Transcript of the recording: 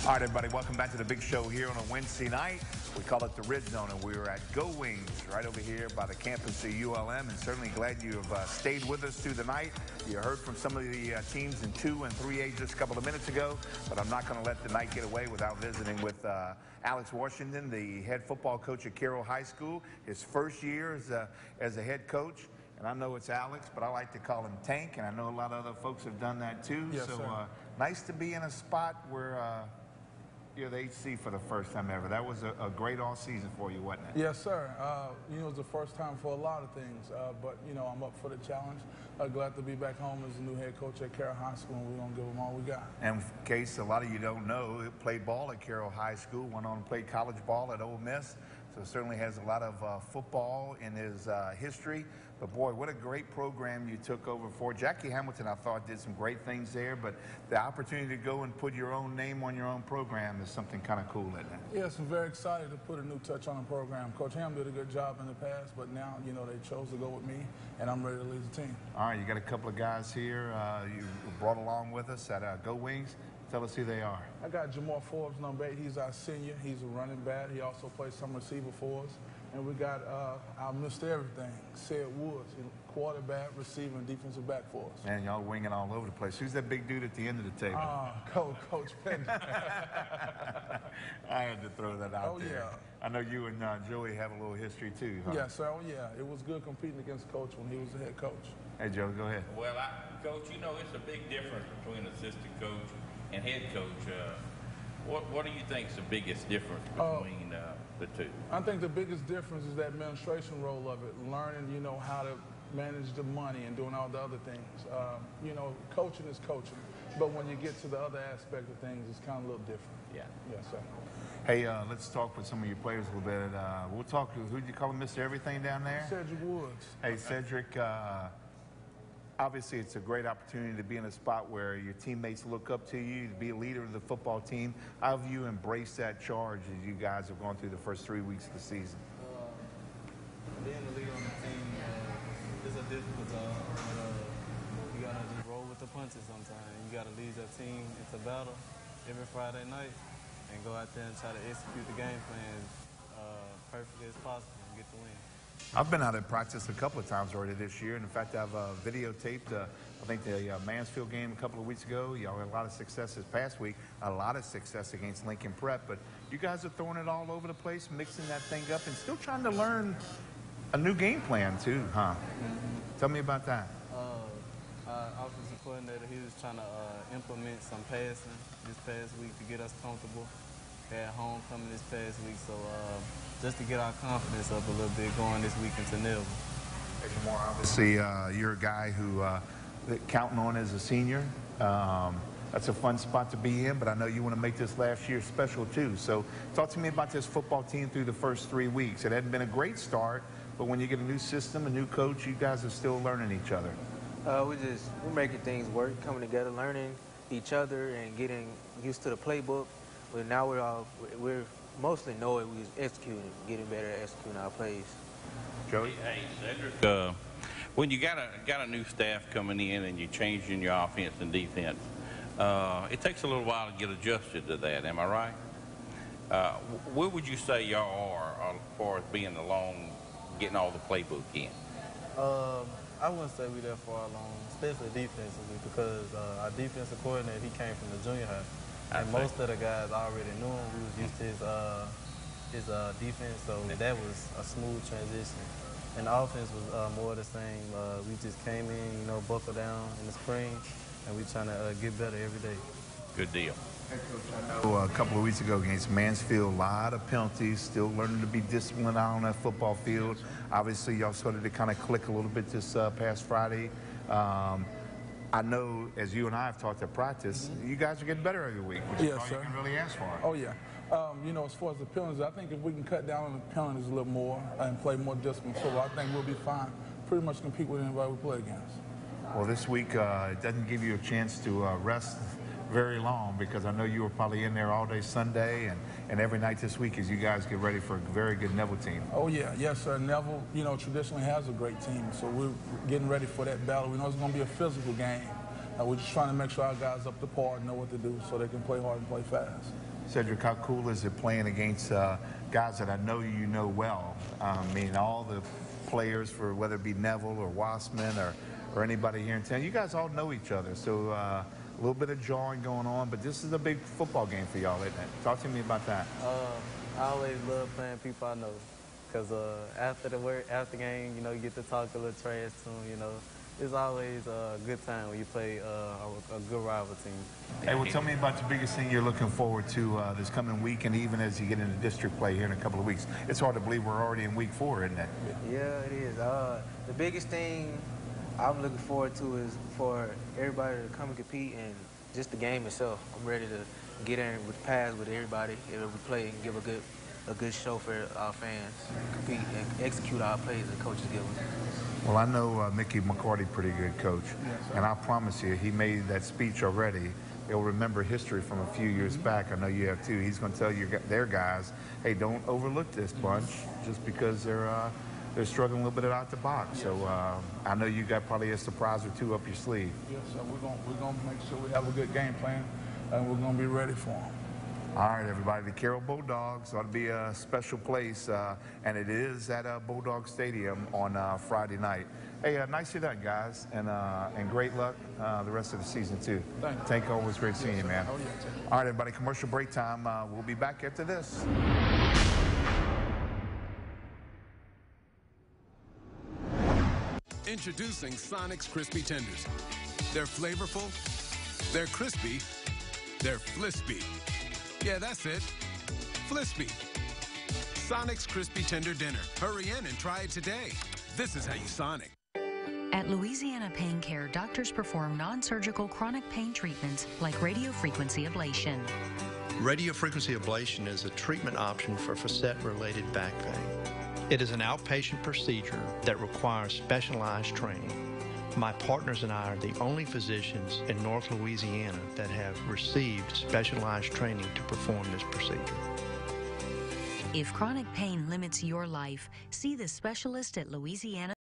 All right, everybody, welcome back to the big show here on a Wednesday night. We call it the Red Zone, and we are at Go Wings right over here by the campus of ULM, and certainly glad you have stayed with us through the night. You heard from some of the teams in 2 and 3A just a couple of minutes ago, but I'm not going to let the night get away without visiting with Alex Washington, the head football coach at Carroll High School, his first year as a head coach. And I know it's Alex, but I like to call him Tank, and I know a lot of other folks have done that too. Yes, so sir. Nice to be in a spot where you're the HC for the first time ever. That was a great all season for you, wasn't it? Yes, sir. You know, it's the first time for a lot of things, but, you know, I'm up for the challenge. Glad to be back home as a new head coach at Carroll High School, and we're going to give them all we got. And in case a lot of you don't know, he played ball at Carroll High School, went on and played college ball at Ole Miss, so certainly has a lot of football in his history. But, boy, what a great program you took over for. Jackie Hamilton, I thought, did some great things there, but the opportunity to go and put your own name on your own program is something kind of cool, isn't it? Yes, I'm very excited to put a new touch on the program. Coach Ham did a good job in the past, but now, you know, they chose to go with me, and I'm ready to lead the team. All right, you got a couple of guys here you brought along with us at Go Wings. Tell us who they are. I got Jamar Forbes, number 8. He's our senior. He's a running back. He also plays some receiver for us. And we got our Mr. Everything, Sid Woods, quarterback, receiver, and defensive back for us. Man, y'all winging all over the place. Who's that big dude at the end of the table? Coach Penn. I had to throw that out there. Yeah. I know you and Joey have a little history too, huh? Yes, sir. Oh, yeah. It was good competing against Coach when he was the head coach. Hey, Joe, go ahead. Well, Coach, you know, it's a big difference between assistant coach and head coach. What do you think is the biggest difference between the two? I think the biggest difference is the administration role of it, learning, you know, how to manage the money and doing all the other things. You know, coaching is coaching, but when you get to the other aspect of things, it's kind of a little different. Yeah. Yes, sir. Hey, let's talk with some of your players a little bit. We'll talk to, who'd you call him, Mr. Everything down there? Cedric Woods. Hey, Cedric, obviously it's a great opportunity to be in a spot where your teammates look up to you, to be a leader of the football team. How have you embraced that charge as you guys have gone through the first 3 weeks of the season? Being the leader on the team is a difficult job. You got to just roll with the punches sometimes. You got to lead your team into battle every Friday night and go out there and try to execute the game plan perfectly as possible and get the win. I've been out at practice a couple of times already this year, and in fact, I've videotaped, I think, the Mansfield game a couple of weeks ago. Y'all had a lot of success this past week, a lot of success against Lincoln Prep, but you guys are throwing it all over the place, mixing that thing up, and still trying to learn a new game plan, too, huh? Tell me about that. Our offensive coordinator, he was trying to implement some passing this past week to get us comfortable. Had homecoming this past week, so just to get our confidence up a little bit going this week into Neville. Hey, Jamar, obviously, you're a guy who counting on as a senior. That's a fun spot to be in, but I know you want to make this last year special too. So talk to me about this football team through the first 3 weeks. It hadn't been a great start, but when you get a new system, a new coach, you guys are still learning each other. We're making things work, coming together, learning each other, and getting used to the playbook. But now we're mostly know it. We're executing, getting better at executing our plays. Joey? Hey, Cedric, when you got a new staff coming in and you're changing your offense and defense, it takes a little while to get adjusted to that. Am I right? Where would you say y'all are as far as being along, getting all the playbook in? I wouldn't say we're that far along, especially defensively, because our defensive coordinator, he came from the junior high. And most of the guys already knew him. We was used to his defense, so that was a smooth transition. And the offense was more the same. We just came in, you know, buckled down in the spring, and we trying to get better every day. Good deal. Hey, Coach, I know a couple of weeks ago against Mansfield, a lot of penalties, still learning to be disciplined out on that football field. Obviously, y'all started to kind of click a little bit this past Friday. I know, as you and I have talked at practice, you guys are getting better every week, which is all you can really ask for. Oh, yeah. You know, as far as the penalties, I think if we can cut down on the penalties a little more and play more discipline, so I think we'll be fine. Pretty much compete with anybody we play against. Well, this week, it doesn't give you a chance to rest very long, because I know you were probably in there all day Sunday and every night this week as you guys get ready for a very good Neville team. Oh, yeah. Yes, sir. Neville, you know, traditionally has a great team, so we're getting ready for that battle. We know it's going to be a physical game, We're just trying to make sure our guys up to par and know what to do so they can play hard and play fast. Cedric, how cool is it playing against guys that I know you know well? I mean, all the players, for whether it be Neville or Wassman or anybody here in town, you guys all know each other. So a little bit of jarring going on, but this is a big football game for y'all, isn't it? Talk to me about that. I always love playing people I know, because after the game, you know, you get to talk a little trash to them, you know. It's always a good time when you play a good rival team. Hey, well, tell me about the biggest thing you're looking forward to this coming week, and even as you get into district play here in a couple of weeks. It's hard to believe we're already in week 4, isn't it? Yeah, it is. The biggest thing I'm looking forward to is for everybody to come and compete, and just the game itself. I'm ready to get in with pass with everybody, we play and give a good show for our fans, compete and execute our plays that coaches give us. Well, I know Mickey McCarty pretty good, Coach, Yes, and I promise you, he made that speech already. He'll remember history from a few years back. I know you have too. He's going to tell their guys, hey, don't overlook this bunch just because they're struggling a little bit out the box. So I know you got probably a surprise or two up your sleeve. Yes, so we're gonna make sure we have a good game plan, and we're gonna be ready for them. All right, everybody, the Carroll Bulldogs ought to be a special place, and it is at Bulldog Stadium on Friday night. Hey, nicely done, guys, and great luck the rest of the season, too. Thank you. Tank, always great seeing you, man. Oh, yeah, Tank. All right, everybody, commercial break time. We'll be back after this. Introducing Sonic's Crispy Tenders. They're flavorful, they're crispy, they're Flispy. Yeah, that's it. Flispy. Sonic's Crispy Tender Dinner. Hurry in and try it today. This is how you Sonic. At Louisiana Pain Care, doctors perform non-surgical chronic pain treatments like radiofrequency ablation. Radiofrequency ablation is a treatment option for facet-related back pain. It is an outpatient procedure that requires specialized training. My partners and I are the only physicians in North Louisiana that have received specialized training to perform this procedure. If chronic pain limits your life, see the specialist at Louisiana